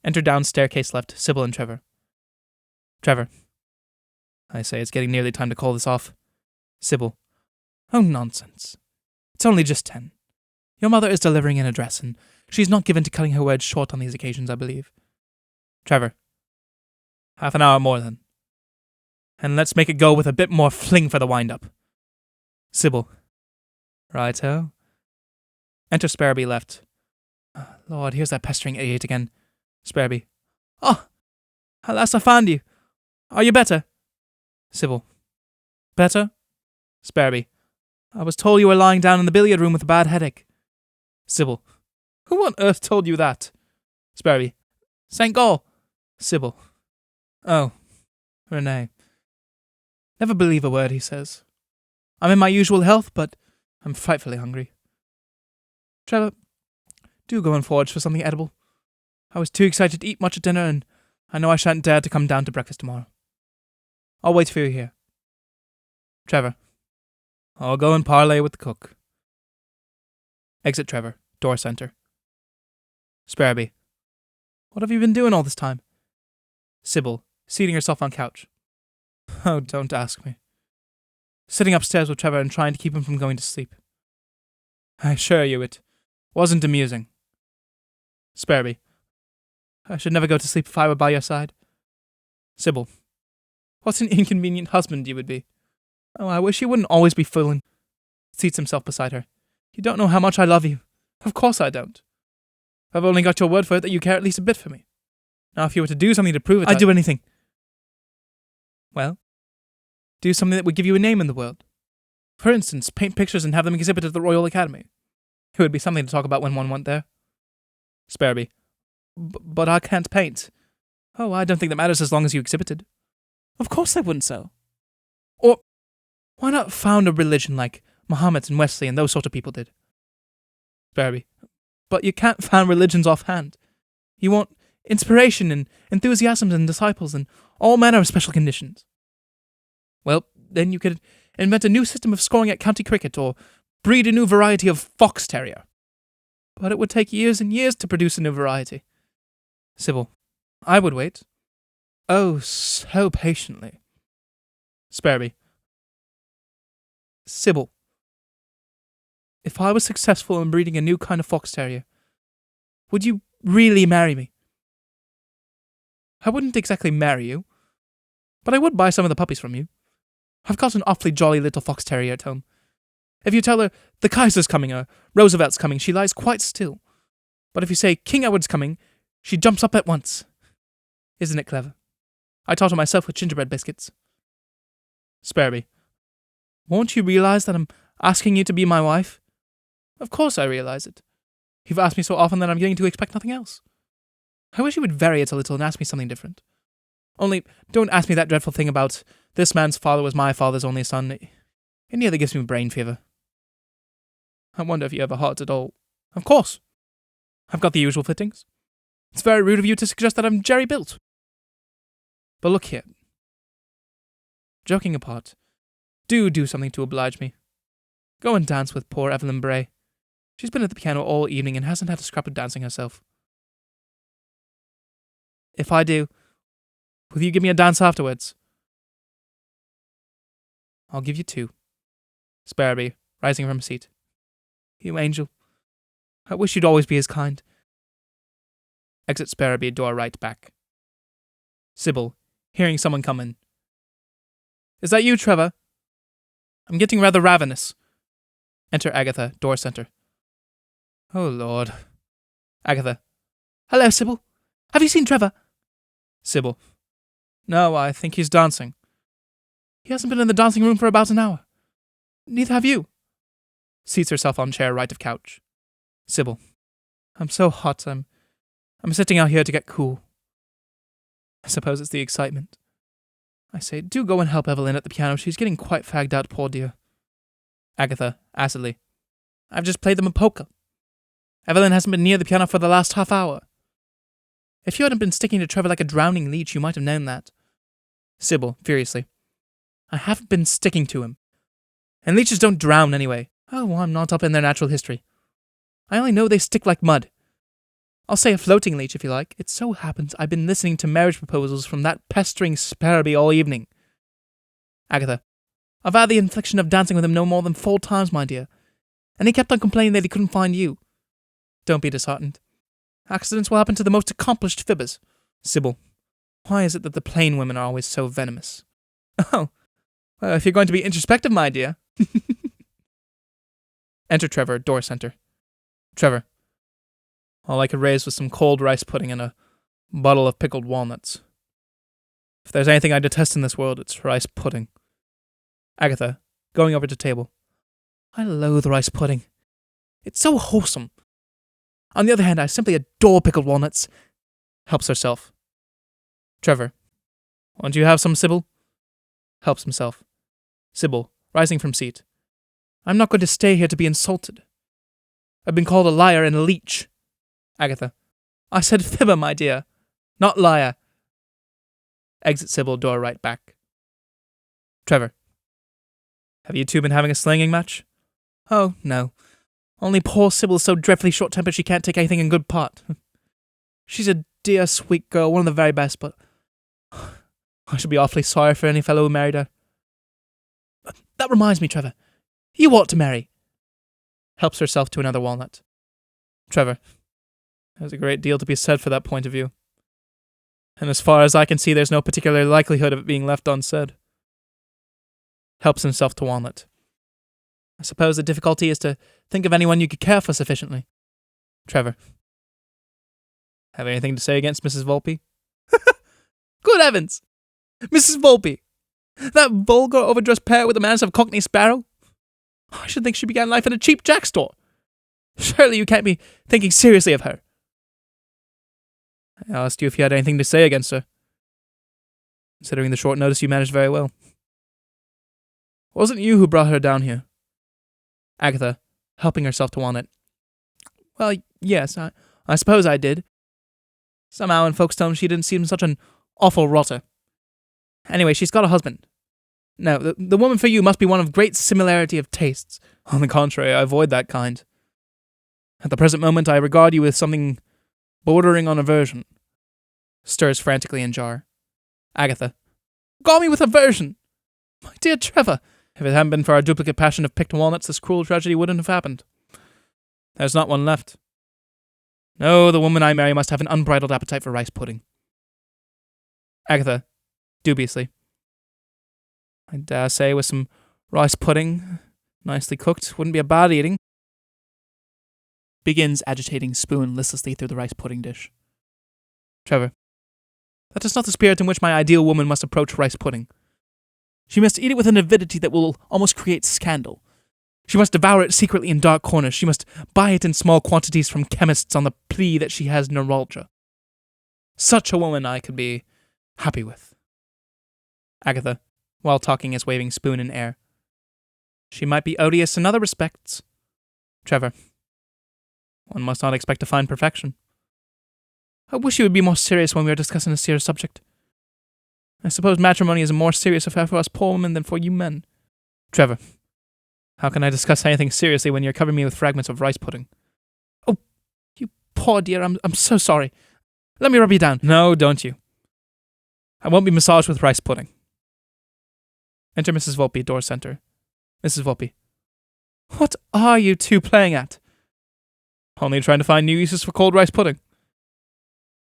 Enter down staircase left, Sybil and Trevor. Trevor. I say, it's getting nearly time to call this off. Sybil. Oh, nonsense. It's only just 10. Your mother is delivering an address, and she's not given to cutting her words short on these occasions, I believe. Trevor. Half an hour more, then. And let's make it go with a bit more fling for the wind-up. Sybil. Righto. Enter Sparrowby left. Lord, here's that pestering idiot again. Sparrowby. Oh, at last I found you. Are you better? Sybil. Better? Sparrowby. I was told you were lying down in the billiard room with a bad headache. Sybil. Who on earth told you that? Sparrowby. St. Gall. Sybil. Oh, Renee. Never believe a word he says. I'm in my usual health, but I'm frightfully hungry. Trevor, do go and forage for something edible. I was too excited to eat much at dinner, and I know I shan't dare to come down to breakfast tomorrow. I'll wait for you here. Trevor. I'll go and parley with the cook. Exit Trevor, door center. Sparrowby. What have you been doing all this time? Sybil, seating herself on couch. Oh, don't ask me. Sitting upstairs with Trevor and trying to keep him from going to sleep. I assure you it wasn't amusing. Sparrowby. I should never go to sleep if I were by your side. Sybil. What an inconvenient husband you would be. Oh, I wish you wouldn't always be fooling. Seats himself beside her. You don't know how much I love you. Of course I don't. I've only got your word for it that you care at least a bit for me. Now if you were to do something to prove it, I'd do anything. Well, do something that would give you a name in the world. For instance, paint pictures and have them exhibited at the Royal Academy. It would be something to talk about when one went there. Sparrowby. But I can't paint. Oh, I don't think that matters as long as you exhibited. Of course they wouldn't so. Or, why not found a religion like Muhammad and Wesley and those sort of people did? Sparrowby. But you can't found religions offhand. You want inspiration and enthusiasms and disciples and all manner of special conditions. Well, then you could invent a new system of scoring at county cricket or breed a new variety of fox terrier. But it would take years and years to produce a new variety. Sybil. I would wait. Oh, so patiently. Sparrowby. Sybil. If I was successful in breeding a new kind of fox terrier, would you really marry me? I wouldn't exactly marry you, but I would buy some of the puppies from you. I've got an awfully jolly little fox terrier at home. If you tell her the Kaiser's coming or Roosevelt's coming, she lies quite still. But if you say King Edward's coming, she jumps up at once. Isn't it clever? I taught her myself with gingerbread biscuits. Sparrowby. Won't you realize that I'm asking you to be my wife? Of course I realize it. You've asked me so often that I'm getting to expect nothing else. I wish you would vary it a little and ask me something different. Only, don't ask me that dreadful thing about this man's father was my father's only son. It nearly gives me brain fever. I wonder if you have a heart at all. Of course. I've got the usual fittings. It's very rude of you to suggest that I'm jerry-built. But look here. Joking apart, do something to oblige me. Go and dance with poor Evelyn Bray. She's been at the piano all evening and hasn't had a scrap of dancing herself. If I do, will you give me a dance afterwards? I'll give you 2. Sparrowby, rising from a seat. You angel. I wish you'd always be as kind. Exit Sparrowby, door right back. Sybil, hearing someone come in. Is that you, Trevor? I'm getting rather ravenous. Enter Agatha, door center. Oh, Lord. Agatha. Hello, Sybil. Have you seen Trevor? Sybil. No, I think he's dancing. He hasn't been in the dancing room for about an hour. Neither have you. Seats herself on chair right of couch. Sybil. I'm so hot, I'm sitting out here to get cool. I suppose it's the excitement. I say, do go and help Evelyn at the piano. She's getting quite fagged out, poor dear. Agatha, acidly. I've just played them a polka. Evelyn hasn't been near the piano for the last half hour. If you hadn't been sticking to Trevor like a drowning leech, you might have known that. Sybil, furiously. I haven't been sticking to him. And leeches don't drown anyway. Oh, I'm not up in their natural history. I only know they stick like mud. I'll say a floating leech if you like. It so happens I've been listening to marriage proposals from that pestering Sparrowby all evening. Agatha. I've had the infliction of dancing with him no more than 4 times, my dear. And he kept on complaining that he couldn't find you. Don't be disheartened. Accidents will happen to the most accomplished fibbers. Sybil. Why is it that the plain women are always so venomous? Oh, well, if you're going to be introspective, my dear. Enter Trevor, door center. Trevor. All I could raise was some cold rice pudding and a bottle of pickled walnuts. If there's anything I detest in this world, it's rice pudding. Agatha, going over to table. I loathe rice pudding. It's so wholesome. On the other hand, I simply adore pickled walnuts. Helps herself. Trevor. Won't you have some, Sybil? Helps himself. Sybil, rising from seat. I'm not going to stay here to be insulted. I've been called a liar and a leech. Agatha. I said fibber, my dear, not liar. Exit Sybil, door right back. Trevor. Have you two been having a slanging match? Oh, no. Only poor Sybil's so dreadfully short-tempered she can't take anything in good part. She's a dear, sweet girl, one of the very best, but I should be awfully sorry for any fellow who married her. That reminds me, Trevor. You ought to marry. Helps herself to another walnut. Trevor. There's a great deal to be said for that point of view. And as far as I can see, there's no particular likelihood of it being left unsaid. Helps himself to walnut. I suppose the difficulty is to think of anyone you could care for sufficiently. Trevor. Have anything to say against Mrs. Volpe? Good heavens! Mrs. Volpe! That vulgar, overdressed pair with the manners of a Cockney sparrow? I should think she began life in a cheap jack store. Surely you can't be thinking seriously of her. I asked you if you had anything to say against her. Considering the short notice, you managed very well. Wasn't you who brought her down here? Agatha, helping herself to walnut. Well, yes, I suppose I did. Somehow in Folkestone she didn't seem such an awful rotter. Anyway, she's got a husband. No, the woman for you must be one of great similarity of tastes. On the contrary, I avoid that kind. At the present moment, I regard you with something bordering on aversion. Stirs frantically in jar. Agatha. Got me with aversion! My dear Trevor, if it hadn't been for our duplicate passion of picked walnuts, this cruel tragedy wouldn't have happened. There's not one left. No, the woman I marry must have an unbridled appetite for rice pudding. Agatha, dubiously. I dare say with some rice pudding, nicely cooked, wouldn't be a bad eating. Begins agitating spoon listlessly through the rice pudding dish. Trevor. That is not the spirit in which my ideal woman must approach rice pudding. She must eat it with an avidity that will almost create scandal. She must devour it secretly in dark corners. She must buy it in small quantities from chemists on the plea that she has neuralgia. Such a woman I could be happy with. Agatha, while talking is waving spoon in air. She might be odious in other respects. Trevor. One must not expect to find perfection. I wish you would be more serious when we are discussing a serious subject. I suppose matrimony is a more serious affair for us poor women than for you men. Trevor. How can I discuss anything seriously when you're covering me with fragments of rice pudding? Oh, you poor dear, I'm so sorry. Let me rub you down. No, don't you. I won't be massaged with rice pudding. Enter Mrs. Volpe, door center. Mrs. Volpe. What are you two playing at? Only trying to find new uses for cold rice pudding.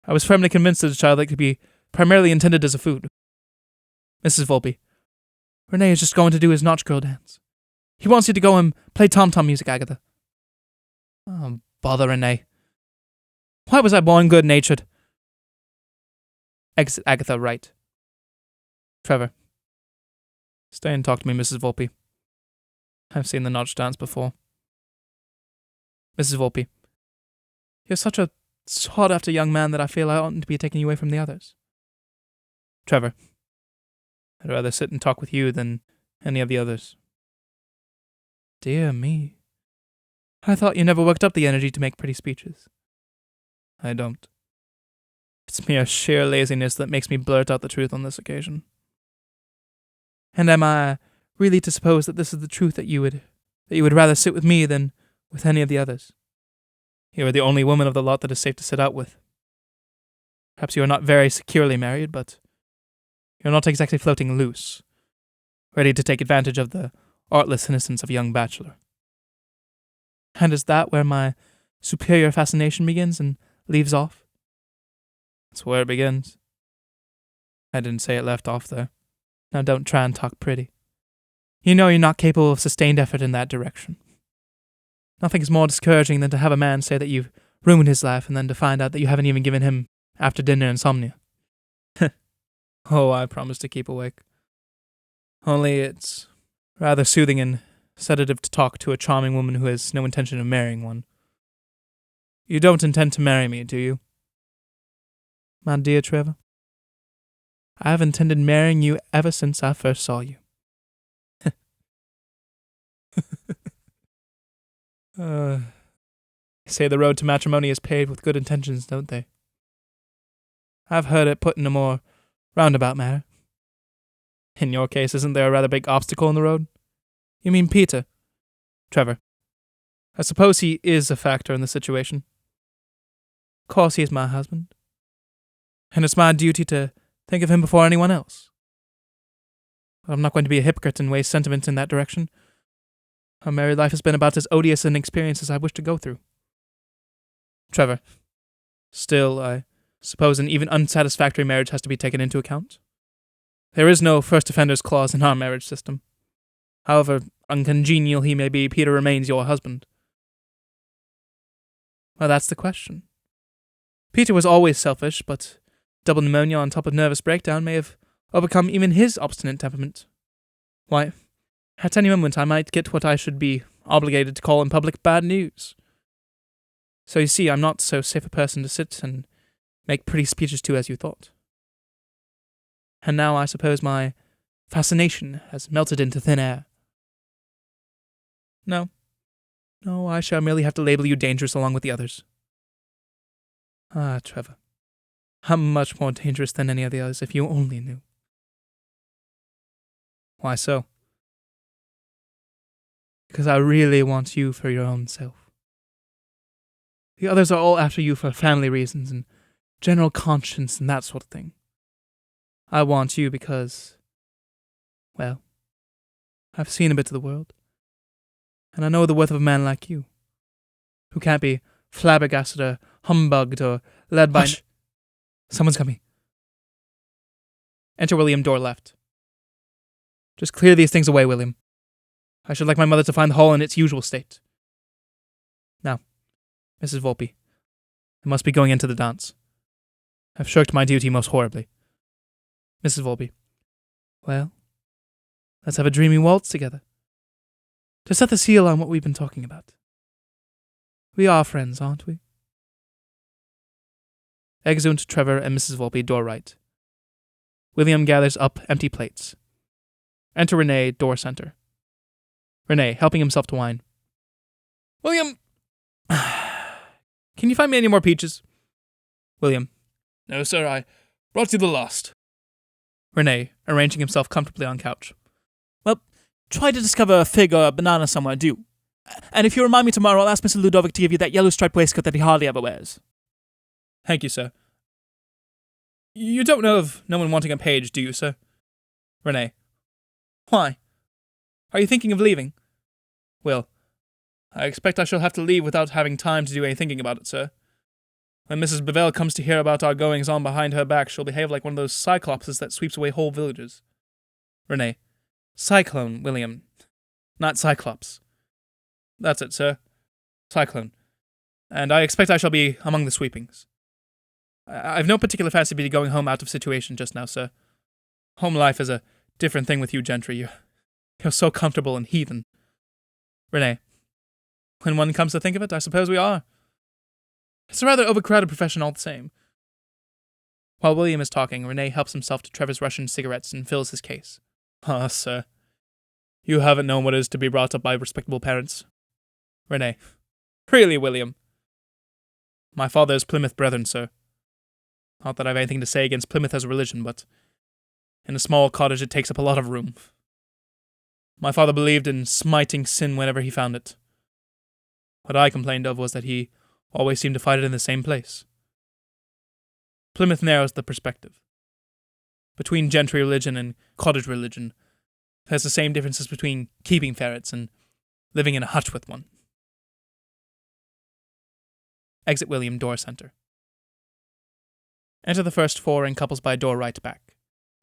I was firmly convinced that a child that could be primarily intended as a food. Mrs. Volpe. Renee is just going to do his Notch Girl dance. He wants you to go and play tom-tom music, Agatha. Oh, bother, Renee. Why was I born good-natured? Exit Agatha right. Trevor. Stay and talk to me, Mrs. Volpe. I've seen the Notch dance before. Mrs. Volpe. You're such a sought-after young man that I feel I oughtn't to be taking you away from the others. Trevor. I'd rather sit and talk with you than any of the others. Dear me. I thought you never worked up the energy to make pretty speeches. I don't. It's mere sheer laziness that makes me blurt out the truth on this occasion. And am I really to suppose that this is the truth, that you would rather sit with me than with any of the others? You are the only woman of the lot that is safe to sit out with. Perhaps you are not very securely married, but you are not exactly floating loose, ready to take advantage of the artless innocence of a young bachelor. And is that where my superior fascination begins and leaves off? That's where it begins. I didn't say it left off there. Now don't try and talk pretty. You know you're not capable of sustained effort in that direction. Nothing is more discouraging than to have a man say that you've ruined his life and then to find out that you haven't even given him after-dinner insomnia. Oh, I promise to keep awake. Only it's rather soothing and sedative to talk to a charming woman who has no intention of marrying one. You don't intend to marry me, do you? My dear Trevor, I have intended marrying you ever since I first saw you. Say the road to matrimony is paved with good intentions, don't they? I've heard it put in a more roundabout manner. In your case, isn't there a rather big obstacle in the road? You mean Peter? Trevor, I suppose he is a factor in the situation. Of course he is my husband. And it's my duty to think of him before anyone else. I'm not going to be a hypocrite and waste sentiment in that direction. Our married life has been about as odious an experience as I wish to go through. Trevor, still, I suppose an even unsatisfactory marriage has to be taken into account. There is no first offenders clause in our marriage system. However uncongenial he may be, Peter remains your husband. Well, that's the question. Peter was always selfish, but double pneumonia on top of nervous breakdown may have overcome even his obstinate temperament. Why, at any moment I might get what I should be obligated to call in public bad news. So you see, I'm not so safe a person to sit and make pretty speeches to as you thought. And now I suppose my fascination has melted into thin air. No, I shall merely have to label you dangerous along with the others. Ah, Trevor, I'm much more dangerous than any of the others if you only knew. Why so? Because I really want you for your own self. The others are all after you for family reasons and general conscience and that sort of thing. I want you because, well, I've seen a bit of the world, and I know the worth of a man like you, who can't be flabbergasted or humbugged or led by... Hush! Someone's coming. Enter William, door left. Just clear these things away, William. I should like my mother to find the hall in its usual state. Now, Mrs. Volpe, I must be going into the dance. I've shirked my duty most horribly. Mrs. Volpe, well, let's have a dreamy waltz together, to set the seal on what we've been talking about. We are friends, aren't we? Exeunt Trevor and Mrs. Volpe, door right. William gathers up empty plates. Enter Renee, door center. Renee, helping himself to wine. William! Can you find me any more peaches? William. No, sir, I brought you the last. Renee, arranging himself comfortably on couch. Well, try to discover a fig or a banana somewhere, do. And if you remind me tomorrow, I'll ask Mr. Ludovic to give you that yellow striped waistcoat that he hardly ever wears. Thank you, sir. You don't know of no one wanting a page, do you, sir? Renee. Why? Are you thinking of leaving? Will. I expect I shall have to leave without having time to do any thinking about it, sir. When Mrs. Bavvel comes to hear about our goings-on behind her back, she'll behave like one of those cyclopses that sweeps away whole villages. Renee. Cyclone, William. Not cyclops. That's it, sir. Cyclone. And I expect I shall be among the sweepings. I've no particular fancy to going home out of situation just now, sir. Home life is a different thing with you gentry. You're so comfortable and heathen. Renee. When one comes to think of it, I suppose we are. It's a rather overcrowded profession all the same. While William is talking, Renee helps himself to Trevor's Russian cigarettes and fills his case. Ah, sir. You haven't known what it is to be brought up by respectable parents. Renee. Really, William? My father's Plymouth Brethren, sir. Not that I've anything to say against Plymouth as a religion, but in a small cottage it takes up a lot of room. My father believed in smiting sin whenever he found it. What I complained of was that he always seem to fight it in the same place. Plymouth narrows the perspective. Between gentry religion and cottage religion, there's the same differences between keeping ferrets and living in a hutch with one. Exit William, door center. Enter the first four in couples by door right back.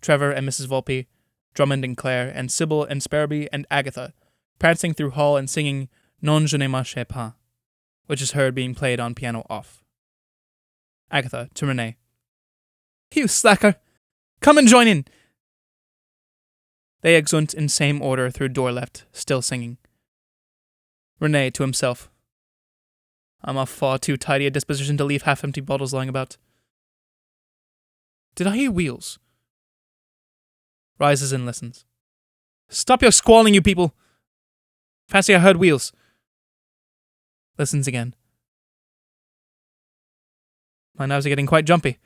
Trevor and Mrs. Volpe, Drummond and Claire, and Sybil and Sparrowby and Agatha, prancing through hall and singing Non je ne marche pas, which is heard being played on piano off. Agatha to Renee. You slacker! Come and join in! They exunt in same order through door left, still singing. Renee to himself. I'm of far too tidy a disposition to leave half-empty bottles lying about. Did I hear wheels? Rises and listens. Stop your squalling, you people! Fancy I heard wheels. Listens again. My nerves are getting quite jumpy.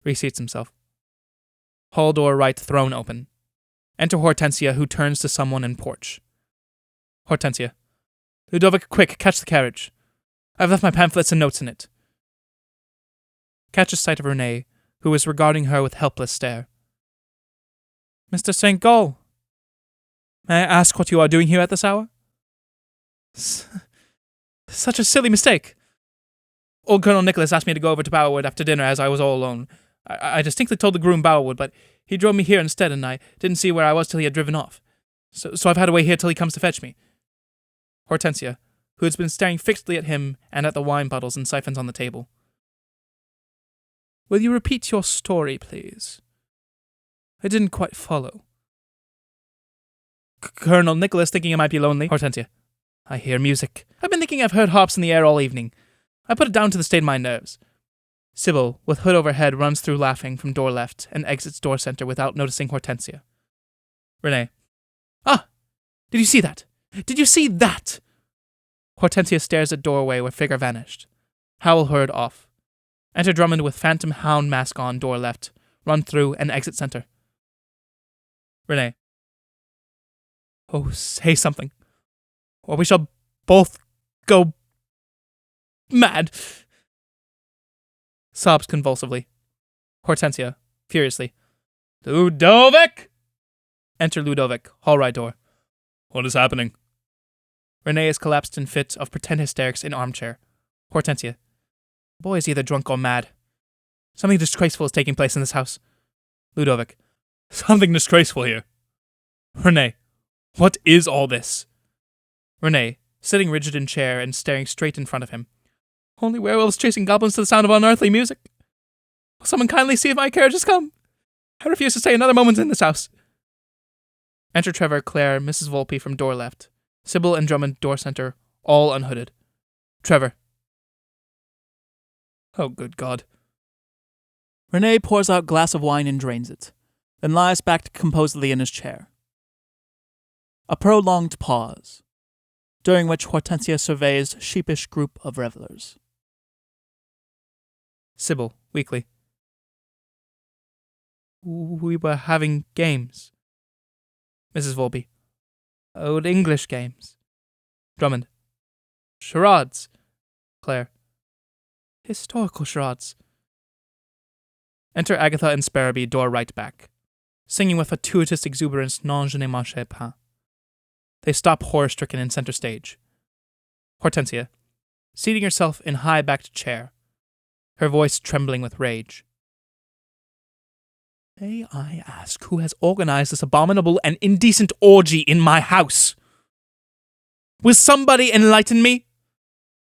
Reseats himself. Hall door right thrown open. Enter Hortensia, who turns to someone in porch. Hortensia. Ludovic, quick, catch the carriage. I've left my pamphlets and notes in it. Catches sight of Renee, who is regarding her with helpless stare. Mr. St. Gall, may I ask what you are doing here at this hour? Such a silly mistake. Old Colonel Nicholas asked me to go over to Bowerwood after dinner as I was all alone. I distinctly told the groom Bowerwood, but he drove me here instead, and I didn't see where I was till he had driven off. So I've had to wait here till he comes to fetch me. Hortensia, who has been staring fixedly at him and at the wine bottles and siphons on the table. Will you repeat your story, please? I didn't quite follow. Colonel Nicholas thinking I might be lonely. Hortensia. I hear music. I've been thinking I've heard harps in the air all evening. I put it down to the state of my nerves. Sybil, with hood overhead, runs through laughing from door left and exits door center without noticing Hortensia. Renee. Ah! Did you see that? Did you see that? Hortensia stares at doorway where figure vanished. Howl heard off. Enter Drummond with phantom hound mask on, door left. Run through and exit center. Renee. Oh, say something, or we shall both go mad. Sobs convulsively. Hortensia, furiously. Ludovic! Enter Ludovic, hall right door. What is happening? Renee is collapsed in fit of pretend hysterics in armchair. Hortensia. The boy is either drunk or mad. Something disgraceful is taking place in this house. Ludovic. Something disgraceful here. Renee. What is all this? Renee, sitting rigid in chair and staring straight in front of him. Only werewolves chasing goblins to the sound of unearthly music. Will someone kindly see if my carriage has come? I refuse to stay another moment in this house. Enter Trevor, Claire, Mrs. Volpe from door left. Sybil and Drummond, door center, all unhooded. Trevor. Oh, good God. Renee pours out glass of wine and drains it, then lies back composedly in his chair. A prolonged pause, during which Hortensia surveys sheepish group of revelers. Sybil, weakly. We were having games. Mrs. Volpe. Old English games. Drummond. Charades. Claire. Historical charades. Enter Agatha and Sparrowby, door right back, singing with fatuous exuberance Non je ne marche pas. They stop horror-stricken in center stage. Hortensia, seating herself in high-backed chair, her voice trembling with rage. May I ask who has organized this abominable and indecent orgy in my house? Will somebody enlighten me?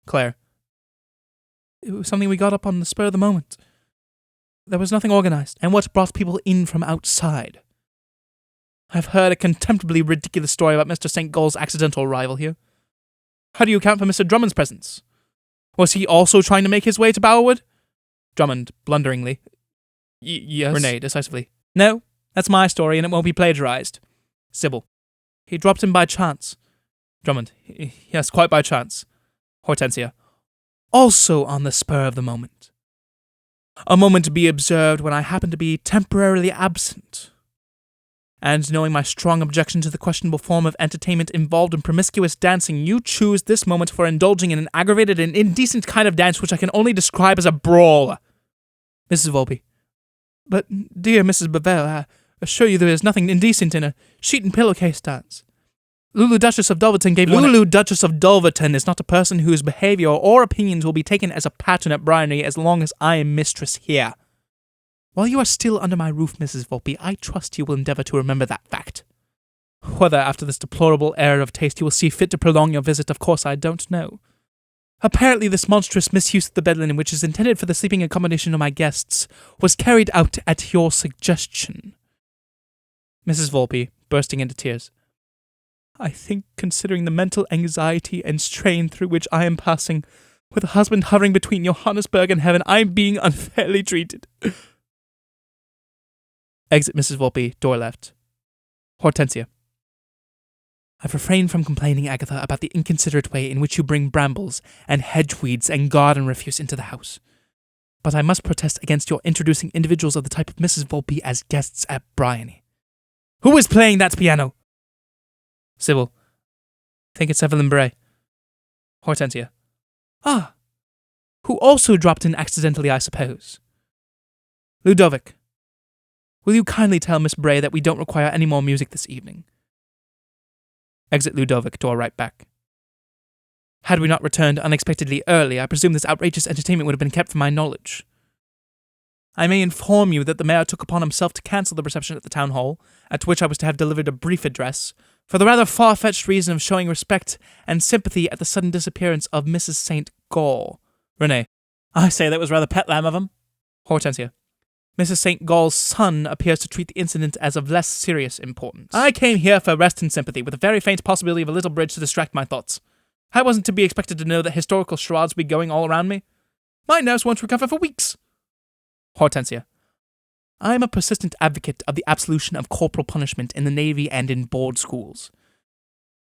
Claire. It was something we got up on the spur of the moment. There was nothing organized, and what brought people in from outside? I've heard a contemptibly ridiculous story about Mr. St. Gall's accidental arrival here. How do you account for Mr. Drummond's presence? Was he also trying to make his way to Bowerwood? Drummond, blunderingly. Yes. Renee, decisively. No, that's my story, and it won't be plagiarized. Sybil. He dropped in by chance. Drummond. Yes, quite by chance. Hortensia. Also on the spur of the moment. A moment to be observed when I happened to be temporarily absent. and knowing my strong objection to the questionable form of entertainment involved in promiscuous dancing, you choose this moment for indulging in an aggravated and indecent kind of dance which I can only describe as a brawl. Mrs. Volpe. But, dear Mrs. Bavvel, I assure you there is nothing indecent in a sheet and pillowcase dance. Lulu Duchess of Dulverton gave Lulu Duchess of Dulverton is not a person whose behaviour or opinions will be taken as a pattern at Briony as long as I am mistress here. While you are still under my roof, Mrs. Volpe, I trust you will endeavour to remember that fact. Whether, after this deplorable error of taste, you will see fit to prolong your visit, of course I don't know. Apparently this monstrous misuse of the bed linen, which is intended for the sleeping accommodation of my guests, was carried out at your suggestion. Mrs. Volpe, bursting into tears. I think, considering the mental anxiety and strain through which I am passing, with a husband hovering between Johannesburg and heaven, I am being unfairly treated. Exit Mrs. Volpe, door left. Hortensia. I've refrained from complaining, Agatha, about the inconsiderate way in which you bring brambles and hedge-weeds and garden refuse into the house. But I must protest against your introducing individuals of the type of Mrs. Volpe as guests at Briony. Who is playing that piano? Sybil. Think it's Evelyn Bray. Hortensia. Ah! Who also dropped in accidentally, I suppose. Ludovic. Will you kindly tell Miss Bray that we don't require any more music this evening? Exit Ludovic, door right back. Had we not returned unexpectedly early, I presume this outrageous entertainment would have been kept from my knowledge. I may inform you that the mayor took upon himself to cancel the reception at the town hall, at which I was to have delivered a brief address, for the rather far-fetched reason of showing respect and sympathy at the sudden disappearance of Mrs. St. Gall. Renee. I say that was rather pet lamb of him. Hortensia. Mrs. St. Gall's son appears to treat the incident as of less serious importance. I came here for rest and sympathy, with a very faint possibility of a little bridge to distract my thoughts. I wasn't to be expected to know that historical charades would be going all around me. My nerves won't recover for weeks. Hortensia. I am a persistent advocate of the absolution of corporal punishment in the Navy and in board schools.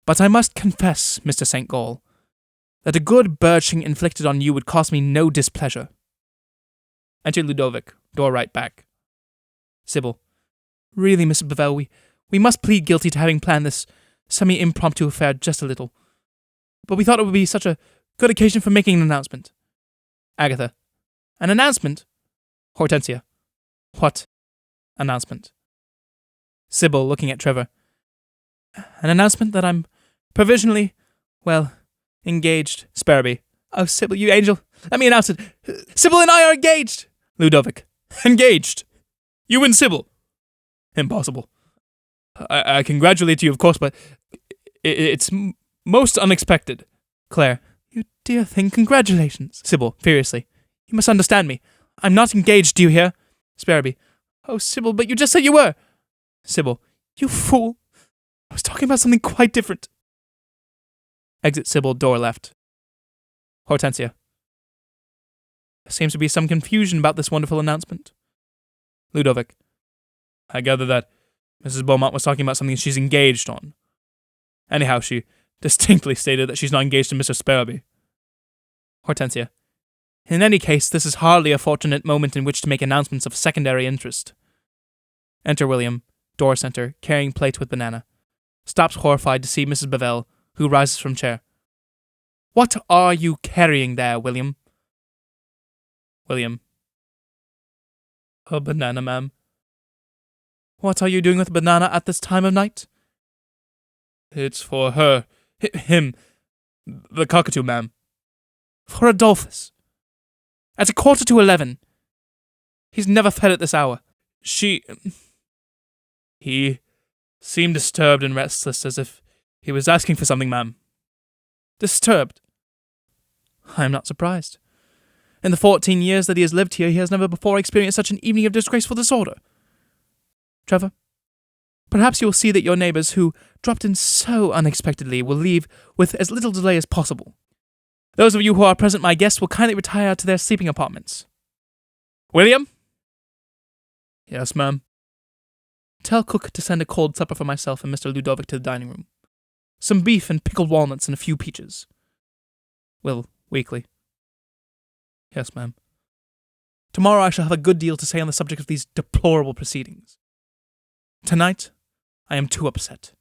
But I must confess, Mr. St. Gall, that a good birching inflicted on you would cause me no displeasure. Enter Ludovic, door right back. Sybil. Really, Mrs. Bavvel, we must plead guilty to having planned this semi-impromptu affair just a little. But we thought it would be such a good occasion for making an announcement. Agatha. An announcement? Hortensia. What announcement? Sybil, looking at Trevor. An announcement that I'm provisionally, engaged. Sparrowby. Oh, Sybil, you angel. Let me announce it. Sybil and I are engaged. Ludovic. Engaged? You and Sybil? Impossible. I congratulate you, of course, but it's most unexpected. Claire. You dear thing, congratulations. Sybil, furiously. You must understand me. I'm not engaged, do you hear? Sparrowby. Oh, Sybil, but you just said you were. Sybil. You fool. I was talking about something quite different. Exit Sybil, door left. Hortensia. There seems to be some confusion about this wonderful announcement. Ludovic. I gather that Mrs. Beaumont was talking about something she's engaged on. Anyhow, she distinctly stated that she's not engaged to Mr. Sparrowby. Hortensia. In any case, this is hardly a fortunate moment in which to make announcements of secondary interest. Enter William, door center, carrying plate with banana. Stops horrified to see Mrs. Bavvel, who rises from chair. What are you carrying there, William? William. A banana, ma'am. What are you doing with a banana at this time of night? It's for her. Him. The cockatoo, ma'am. For Adolphus. At 11:15. He's never fed at this hour. He seemed disturbed and restless, as if he was asking for something, ma'am. Disturbed? I am not surprised. In the 14 years that he has lived here, he has never before experienced such an evening of disgraceful disorder. Trevor, perhaps you will see that your neighbours, who dropped in so unexpectedly, will leave with as little delay as possible. Those of you who are present, my guests, will kindly retire to their sleeping apartments. William? Yes, ma'am. Tell cook to send a cold supper for myself and Mr. Ludovic to the dining room. Some beef and pickled walnuts and a few peaches. Will, weakly. Yes, ma'am. Tomorrow I shall have a good deal to say on the subject of these deplorable proceedings. Tonight, I am too upset.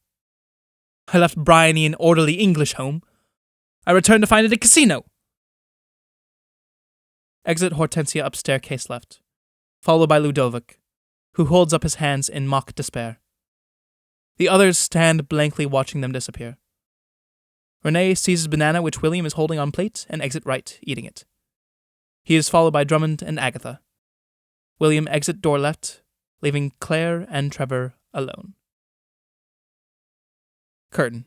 I left Briony an orderly English home. I returned to find it a casino. Exit Hortensia up staircase left, followed by Ludovic, who holds up his hands in mock despair. The others stand blankly watching them disappear. Renee seizes banana which William is holding on plate and exit right, eating it. He is followed by Drummond and Agatha. William exit door left, leaving Claire and Trevor alone. Curtain.